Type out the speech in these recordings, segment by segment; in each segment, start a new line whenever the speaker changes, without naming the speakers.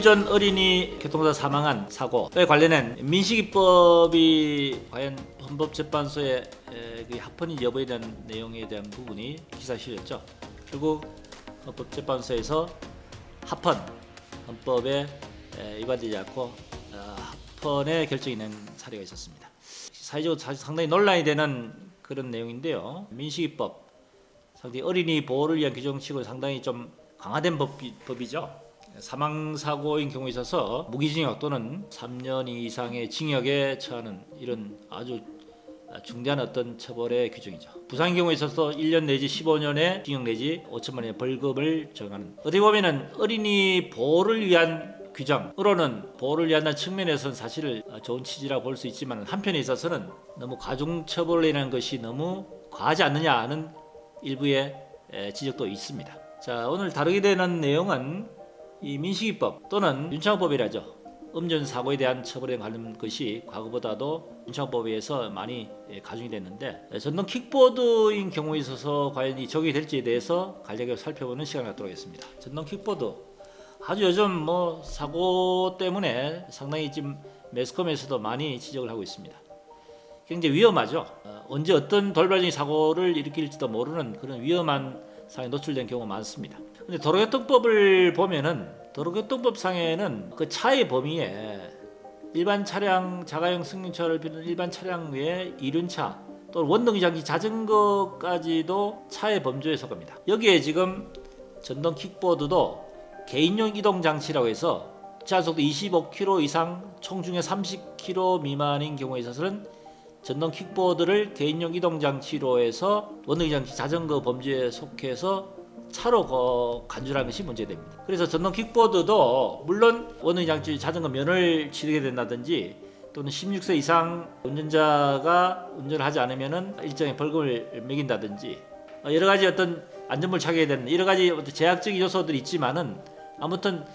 음주운전 어린이 교통사고 사망한 사고에 관련된 민식이법이 과연 헌법재판소의 그 합헌인 여부에 대한 내용에 대한 부분이 기사에 실렸죠. 결국 헌법재판소에서 헌법에 위반되지 않고 합헌의 결정이 낸 사례가 있었습니다. 사회적으로 상당히 논란이 되는 그런 내용인데요. 민식이법 상당히 어린이 보호를 위한 규정치고 상당히 좀 강화된 법이죠. 사망사고인 경우에 있어서 무기징역 또는 3년 이상의 징역에 처하는 이런 아주 중대한 어떤 처벌의 규정이죠. 부상인 경우에 있어서 1년 내지 15년의 징역 내지 5천만 원의 벌금을 정하는, 어떻게 보면은 어린이 보호를 위한 규정으로는 보호를 위한 측면에서는 사실 좋은 취지라고 볼 수 있지만 한편에 있어서는 너무 가중처벌이라는 것이 너무 과하지 않느냐 하는 일부의 지적도 있습니다. 자, 오늘 다루게 되는 내용은 이 민식이법 또는 윤창호법이라죠. 음주운전 사고에 대한 처벌에 관련 것이 과거보다도 윤창호법에 의해서 많이 가중이 됐는데, 전동 킥보드인 경우에 있어서 과연 이 적용이 될지에 대해서 간략하게 살펴보는 시간을 갖도록 하겠습니다. 전동 킥보드 아주 요즘 사고 때문에 상당히 지금 매스컴에서도 많이 지적을 하고 있습니다. 굉장히 위험하죠. 언제 어떤 돌발적인 사고를 일으킬지도 모르는 그런 위험한 상황에 노출된 경우가 많습니다. 근데 도로교통법을 보면은 도로교통법상에는 그 차의 범위에 일반 차량, 자가용 승용차를 비롯한 일반 차량 외에 이륜차 또는 원동기 자전거까지도 차의 범주에 속합니다. 여기에 지금 전동 킥보드도 개인용 이동 장치라고 해서 시간속도 25km 이상 총중에 30km 미만인 경우에 있어서는 전동 킥보드를 개인용 이동 장치로 해서 원동기 장치 자전거 범주에 속해서 차로 간주하는 것이 문제됩니다. 그래서 전동 킥보드도 물론 원동기 장치 자전거 면허를 치르게 된다든지 또는 16세 이상 운전자가 운전을 하지 않으면은 일정의 벌금을 매긴다든지 여러 가지 어떤 안전물 착용에 대한 여러 가지 어떤 제약적인 요소들이 있지만은 아무튼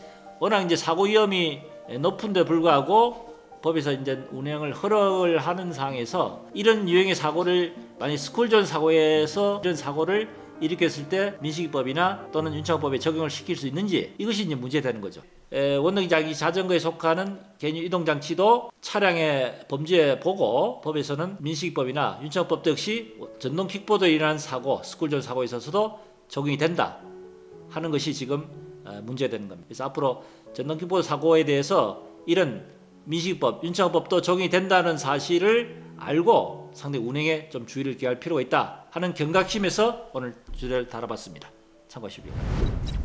워낙 이제 사고 위험이 높은데 불구하고 법에서 이제 운행을 허락을 하는 상황에서 이런 유형의 사고를 만약 스쿨존 사고에서 이런 사고를 일으켰을 때 민식이법이나 또는 윤창호법에 적용을 시킬 수 있는지, 이것이 이제 문제되는 거죠. 원동기 자전거에 속하는 개인용 이동 장치도 차량의 범주에 보고 법에서는 민식이법이나 윤창호법 역시 전동 킥보드에 일어난 사고, 스쿨존 사고에 있어서도 적용이 된다 하는 것이 지금 문제되는 겁니다. 그래서 앞으로 전동 킥보드 사고에 대해서 이런 민식이법, 윤창호법도 적용이 된다는 사실을 알고 상당히 운행에 좀 주의를 기할 필요가 있다 하는 경각심에서 오늘 주제를 다뤄봤습니다. 참고하시기 바랍니다.